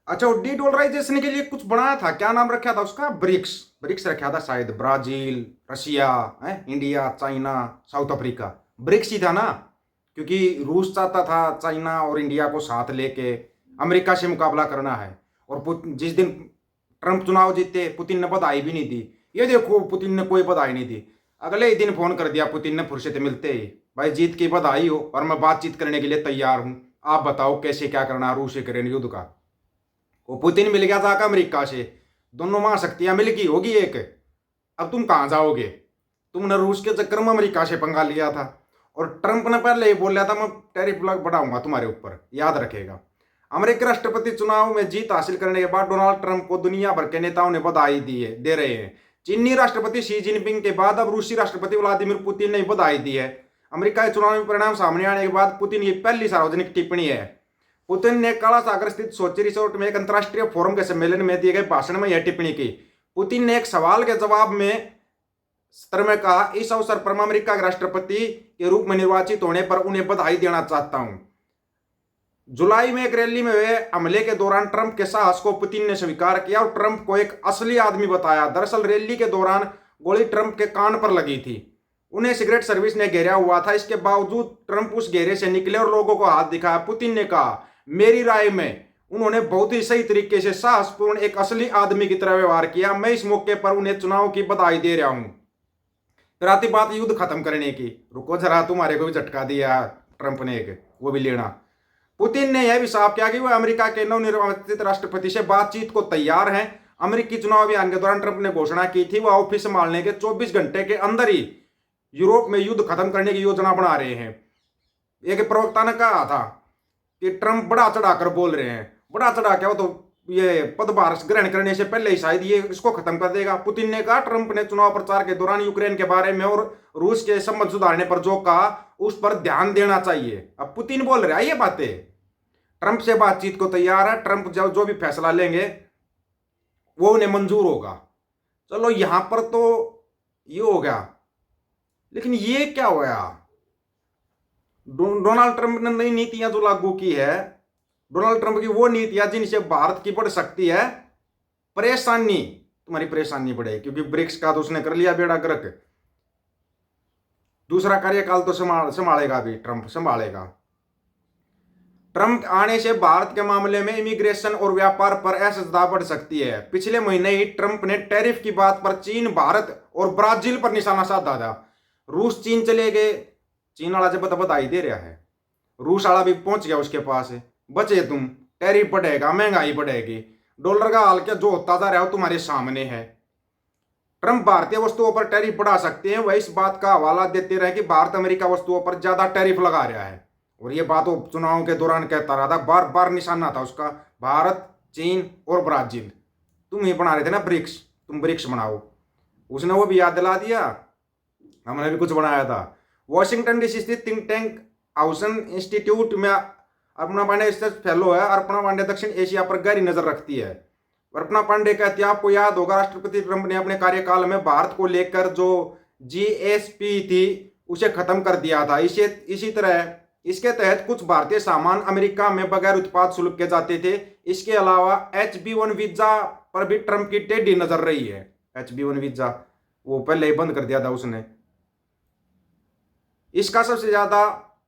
अच्छा, वो D dollarisation के लिए कुछ बनाया था, क्या नाम रखा था उसका? ब्रिक्स। ब्रिक्स रखा था शायद, Brazil, Russia, India, China, South Africa. BRICS ही था ना, क्योंकि रूस चाहता था चाइना और इंडिया को साथ लेके अमेरिका से मुकाबला करना है। और जिस दिन ट्रंप चुनाव जीते, पुतिन ने बधाई भी नहीं दी। ये देखो, पुतिन ने कोई बधाई नहीं दी। अगले ही दिन फोन कर दिया पुतिन ने फुर्सत मिलते ही, भाई जीत की बधाई हो और मैं बातचीत करने के लिए तैयार हूं। आप बताओ कैसे क्या करना है रूस यूक्रेन युद्ध का। वो पुतिन मिल गया था अमेरिका से, दोनों महाशक्तियां मिल गई होगी एक। अब तुम कहां जाओगे? तुमने रूस के चक्कर में अमेरिका से पंगा लिया था। और ट्रंप ने पहले ही बोला था मैं टैरिफ बढ़ाऊंगा तुम्हारे ऊपर, याद रखेगा। अमेरिकी राष्ट्रपति चुनाव में जीत हासिल करने के बाद डोनाल्ड ट्रंप को दुनिया भर के नेताओं ने बधाई दी है, दे रहे हैं। चीनी राष्ट्रपति शी जिनपिंग के बाद अब रूसी राष्ट्रपति व्लादिमीर पुतिन ने बधाई दी है। अमेरिका के चुनावी परिणाम सामने आने के बाद पुतिन की पहली सार्वजनिक टिप्पणी है। पुतिन ने काला सागर स्थित सोची रिसोर्ट में एक अंतर्राष्ट्रीय फोरम के सम्मेलन में दिए गए भाषण में यह टिप्पणी की। पुतिन ने एक सवाल के जवाब में सत्र में कहा, इस अवसर पर मैं अमेरिका के राष्ट्रपति के रूप में निर्वाचित होने पर उन्हें बधाई देना चाहता हूं। जुलाई में एक रैली में हुए हमले के दौरान ट्रंप के साहस को पुतिन ने स्वीकार किया और ट्रंप को एक असली आदमी बताया। दरअसल रैली के दौरान गोली ट्रंप के कान पर लगी थी। उन्हें सिगरेट सर्विस ने घेरा हुआ था। इसके बावजूद ट्रंप उस घेरे से निकले और लोगों को हाथ दिखाया। पुतिन ने कहा, मेरी राय में उन्होंने बहुत ही सही तरीके से साहसपूर्ण एक असली आदमी की तरह व्यवहार किया। मैं इस मौके पर उन्हें चुनाव की बधाई दे रहा हूं। फिर आती बात युद्ध खत्म करने की। रुको जरा, तुम्हारे को भी झटका दिया ट्रंप ने एक, वो भी लेना। पुतिन ने यह भी साफ किया कि वह अमेरिका के नवनिर्वाचित राष्ट्रपति से बातचीत को तैयार हैं। अमेरिकी चुनाव अभियान के दौरान ट्रंप ने घोषणा की थी वह ऑफिस संभालने के 24 घंटे के अंदर ही यूरोप में युद्ध खत्म करने की योजना बना रहे हैं। एक प्रवक्ता ने कहा था कि ट्रंप बड़ा चढ़ाकर बोल रहे हैं। बड़ा चढ़ा क्या, वो तो ये पदभार ग्रहण करने से पहले ही शायद ये इसको खत्म कर देगा। पुतिन ने कहा, ट्रंप ने चुनाव प्रचार के दौरान यूक्रेन के बारे में और रूस के संबंध सुधारने पर जो कहा उस पर ध्यान देना चाहिए। अब पुतिन बोल रहे हैं ये बातें, ट्रंप से बातचीत को तैयार है। ट्रंप जो भी फैसला लेंगे वो उन्हें मंजूर होगा। चलो यहां पर तो ये हो गया, लेकिन ये क्या हुआ? डोनाल्ड ट्रंप ने नई नीतियां जो लागू की है, डोनाल्ड ट्रंप की वो नीतियां जिनसे भारत की बढ़ सकती है परेशानी। तुम्हारी परेशानी बढ़ेगी क्योंकि ब्रिक्स का तो उसने कर लिया बेड़ा गर्क। दूसरा कार्यकाल तो संभालेगा भी, ट्रंप संभालेगा। ट्रंप आने से भारत के मामले में इमिग्रेशन और व्यापार पर असुविधा बढ़ सकती है। पिछले महीने ही ट्रंप ने टैरिफ की बात पर चीन, भारत और ब्राजील पर निशाना साधा था। रूस चीन चले गए, चीन वाला जब बधाई दे रहा है, रूस वाला भी पहुंच गया उसके पास। बचे तुम, टैरिफ बढ़ेगा, महंगाई बढ़ेगी। डॉलर का हाल क्या जो होता जा रहा है तुम्हारे सामने है। ट्रंप भारतीय वस्तुओं पर टैरिफ बढ़ा सकते हैं। वह इस बात का हवाला देते रहे कि भारत अमेरिका वस्तुओं पर ज्यादा टैरिफ लगा रहा है। और ये बात वो चुनाव के दौरान कहता रहा था, बार बार निशाना था उसका भारत, चीन और ब्राजील। तुम ही बना रहे थे ना ब्रिक्स, तुम ब्रिक्स बनाओ। उसने वो भी याद दिला दिया, हमने भी कुछ बनाया था। वॉशिंगटन डीसी स्थित थिंक टैंक हाउसन इंस्टीट्यूट में अर्पणा पांडे रिसर्च फेलो है। अर्पणा पांडे दक्षिण एशिया पर गहरी नजर रखती है। अर्पणा पांडे कहती है, आपको याद होगा राष्ट्रपति ट्रंप ने अपने कार्यकाल में भारत को लेकर जो जीएसपी थी उसे खत्म कर दिया था। इसी तरह इसके तहत कुछ भारतीय सामान अमेरिका में बगैर उत्पाद शुल्क के जाते थे। इसके अलावा H-1B वीजा पर भी ट्रंप की टेढ़ी नजर रही है। H-1B वीजा वो पहले ही बंद कर दिया था उसने। इसका सबसे ज्यादा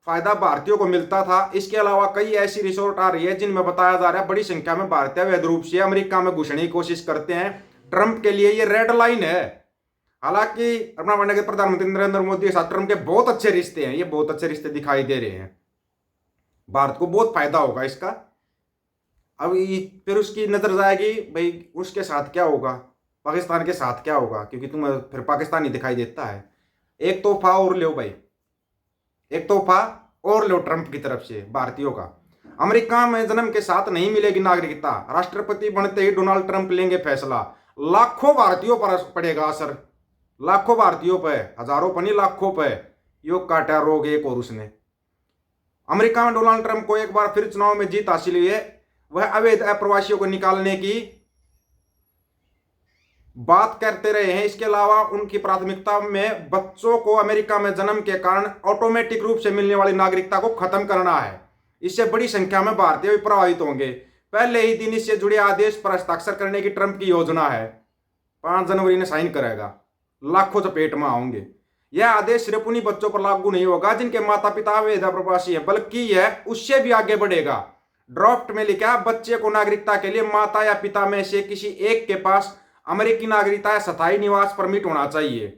फायदा भारतीयों को मिलता था। इसके अलावा कई ऐसी रिसोर्ट आ रही है जिनमें बताया जा रहा है बड़ी संख्या में भारतीय अवैध रूप से अमेरिका में घुसने की कोशिश करते हैं। ट्रंप के लिए ये रेड लाइन है। हालांकि अपना मानने के प्रधानमंत्री नरेंद्र मोदी के साथ ट्रंप के बहुत अच्छे रिश्ते हैं, ये बहुत अच्छे रिश्ते दिखाई दे रहे हैं। भारत को बहुत फायदा होगा इसका। अब फिर उसकी नजर जाएगी भाई उसके साथ क्या होगा, पाकिस्तान के साथ क्या होगा, क्योंकि तुम्हें फिर पाकिस्तान ही दिखाई देता है। एक तोहफा और लो भाई, एक तोहफा और लो ट्रंप की तरफ से भारतीयों का। अमेरिका में जन्म के साथ नहीं मिलेगी नागरिकता। राष्ट्रपति बनते ही डोनाल्ड ट्रंप लेंगे फैसला। लाखों भारतीयों पर पड़ेगा असर, लाखों भारतीयों पर, हजारों पर नहीं लाखों पर। योग काटा रोग एक और उसने। अमेरिका में डोनाल्ड ट्रंप को एक बार फिर चुनाव में जीत हासिल हुई है। वह अवैध अप्रवासियों को निकालने की बात करते रहे हैं। इसके अलावा उनकी प्राथमिकता में बच्चों को अमेरिका में जन्म के कारण ऑटोमेटिक रूप से मिलने वाली नागरिकता को खत्म करना है। इससे बड़ी संख्या में भारतीय भी प्रभावित होंगे। पहले ही दिन इससे जुड़े आदेश पर हस्ताक्षर करने की ट्रंप की योजना है। 5 जनवरी ने साइन करेगा, लाखों चपेट में आएंगे। यह आदेश सिर्फ उन्हीं बच्चों पर लागू नहीं होगा जिनके माता पिता अवैध प्रवासी है, बल्कि यह उससे भी आगे बढ़ेगा। ड्राफ्ट में लिखा, बच्चे को नागरिकता के लिए माता या पिता में से किसी एक के पास अमेरिकी नागरिकता या स्थायी निवास परमिट होना चाहिए।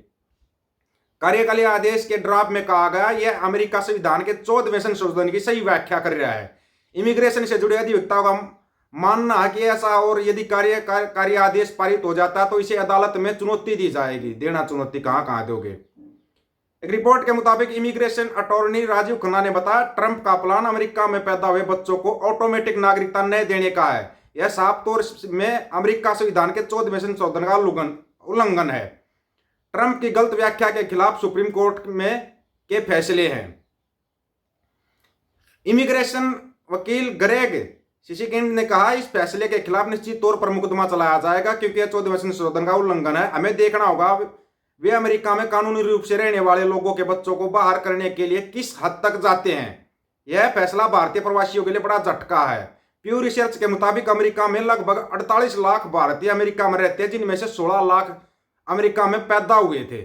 कार्यकालीन आदेश के ड्राफ्ट में कहा गया, यह अमेरिका संविधान के 14वें संशोधन की सही व्याख्या कर रहा है। इमिग्रेशन से जुड़े अधिवक्ताओं का मानना है कि ऐसा, और यदि कार्य आदेश पारित हो जाता तो इसे अदालत में चुनौती दी जाएगी। देना चुनौती कहां दोगे। एक रिपोर्ट के मुताबिक इमिग्रेशन अटॉर्नी राजीव खन्ना ने बताया, ट्रंप का प्लान अमेरिका में पैदा हुए बच्चों को ऑटोमेटिक नागरिकता न देने का है। यह साफ तौर में अमेरिका संविधान के 14वें संशोधन का उल्लंघन है। ट्रंप की गलत व्याख्या के खिलाफ सुप्रीम कोर्ट में के फैसले हैं। इमिग्रेशन वकील ग्रेग सिसिकिंड ने कहा, इस फैसले के खिलाफ निश्चित तौर पर मुकदमा चलाया जाएगा क्योंकि यह 14वें संशोधन का उल्लंघन है। हमें देखना होगा वे अमेरिका में कानूनी रूप से रहने वाले लोगों के बच्चों को बाहर करने के लिए किस हद तक जाते हैं। यह फैसला भारतीय प्रवासियों के लिए बड़ा झटका है। प्यू रिसर्च के मुताबिक अमेरिका में लगभग 48 लाख भारतीय अमेरिका में रहते हैं, जिनमें से 16 लाख अमेरिका में पैदा हुए थे।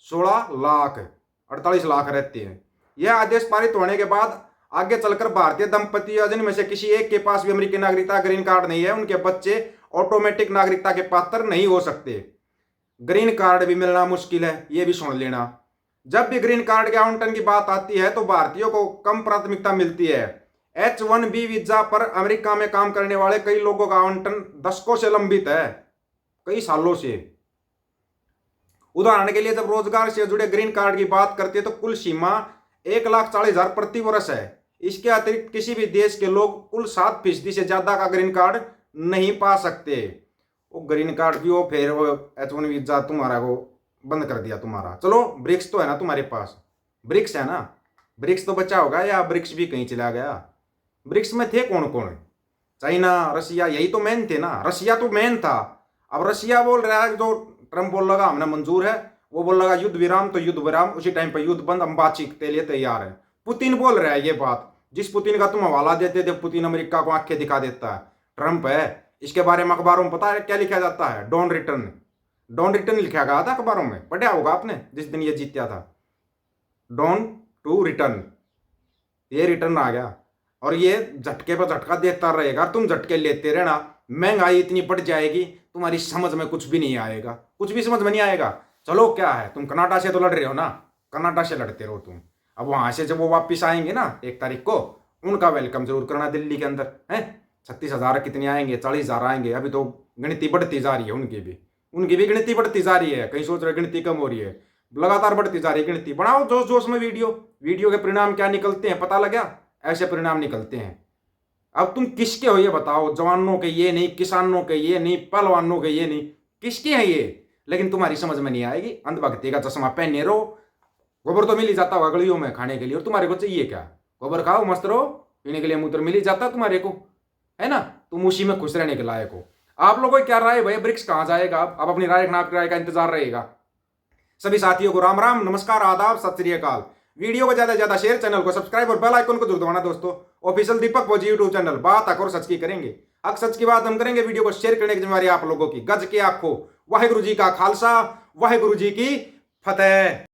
16 लाख, 48 लाख रहते हैं। यह आदेश पारित होने के बाद आगे चलकर भारतीय दंपति या जिनमें से किसी एक के पास भी अमेरिकी नागरिकता ग्रीन कार्ड नहीं है, उनके बच्चे ऑटोमेटिक नागरिकता के पात्र नहीं हो सकते। ग्रीन कार्ड भी मिलना मुश्किल है, यह भी सुन लेना। जब भी ग्रीन कार्ड के आवंटन की बात आती है तो भारतीयों को कम प्राथमिकता मिलती है। H-1B वीजा पर अमेरिका में काम करने वाले कई लोगों का आवंटन दशकों से लंबित है, कई सालों से। उदाहरण के लिए जब रोजगार से जुड़े ग्रीन कार्ड की बात करते हैं तो कुल सीमा 1,40,000 प्रति वर्ष है। इसके अतिरिक्त किसी भी देश के लोग कुल 7% से ज्यादा का ग्रीन कार्ड नहीं पा सकते। वो ग्रीन कार्ड भी हो, फिर वो H-1 वीजा तुम्हारा को बंद कर दिया तुम्हारा। चलो ब्रिक्स तो है ना तुम्हारे पास, ब्रिक्स है ना, ब्रिक्स तो बचा होगा, या ब्रिक्स भी कहीं चला गया। ब्रिक्स में थे कौन कौन? चाइना, रसिया, यही तो मेन थे ना। रसिया तो मेन था। अब रसिया बोल रहा है, जो ट्रंप बोल लगा हमने मंजूर है, वो बोल लगा युद्ध विराम, तो युद्ध विराम उसी टाइम पर युद्ध बंद, हम बातचीत के लिए तैयार है। पुतिन बोल रहा है ये बात, जिस पुतिन का तुम हवाला देते थे, पुतिन अमेरिका को आंखें दिखा देता है, ट्रंप है। इसके बारे में अखबारों में पता है क्या लिखा जाता है? डॉन रिटर्न, डॉन रिटर्न लिखा गया था अखबारों में, पढ़ा होगा आपने, जिस दिन ये जीता था। डॉन टू रिटर्न, ये रिटर्न आ गया और ये झटके पर झटका देता रहेगा। तुम झटके लेते रहना, महंगाई इतनी बढ़ जाएगी तुम्हारी समझ में कुछ भी नहीं आएगा, कुछ भी समझ में नहीं आएगा। चलो क्या है, तुम कनाडा से तो लड़ रहे हो ना, कनाडा से लड़ते रहो तुम। अब वहां से जब वो वापिस आएंगे ना 1 तारीख को, उनका वेलकम जरूर करना दिल्ली के अंदर है। 36,000 कितने आएंगे, 40,000 आएंगे। अभी तो गिनती बढ़ती जा रही है, उनकी भी गिनती बढ़ती जा रही है। कहीं सोच रहे गिनती कम हो रही है, लगातार बढ़ती जा रही है गिनती। बनाओ जोश जोश में वीडियो के परिणाम क्या निकलते हैं पता लगा, ऐसे परिणाम निकलते हैं। अब तुम किसके हो ये बताओ? जवानों के ये नहीं, किसानों के ये नहीं, पहलवानों के ये नहीं, किसके हैं ये? लेकिन तुम्हारी समझ में नहीं आएगी। अंधभक्ति का चश्मा पहने रहो। गोबर तो मिल ही जाता होगा गलियों में खाने के लिए, और तुम्हारे को चाहिए क्या? गोबर खाओ, मस्त रहो, पीने के लिए मूत्र मिल ही जाता तुम्हारे को, है ना। तुम उसी में खुश रहने के लायक हो। आप लोगों की क्या राय भाई, ब्रिक्स कहां जाएगा? आप अपनी राय रखना, आपकी राय का इंतजार रहेगा। सभी साथियों को राम राम, नमस्कार, आदाब, सत श्री अकाल। वीडियो को ज्यादा से ज्यादा शेयर, चैनल को सब्सक्राइब और बेल आइकन को जरूर दबाना दोस्तों। ऑफिशियल दीपक फौजी यूट्यूब चैनल, बात अक और सच की करेंगे। अक सच की बात हम करेंगे। वीडियो को शेयर करने की जिम्मेदारी आप लोगों की। गज के आखो, वाहिगुरु जी का खालसा, वाहिगुरु जी की फतेह।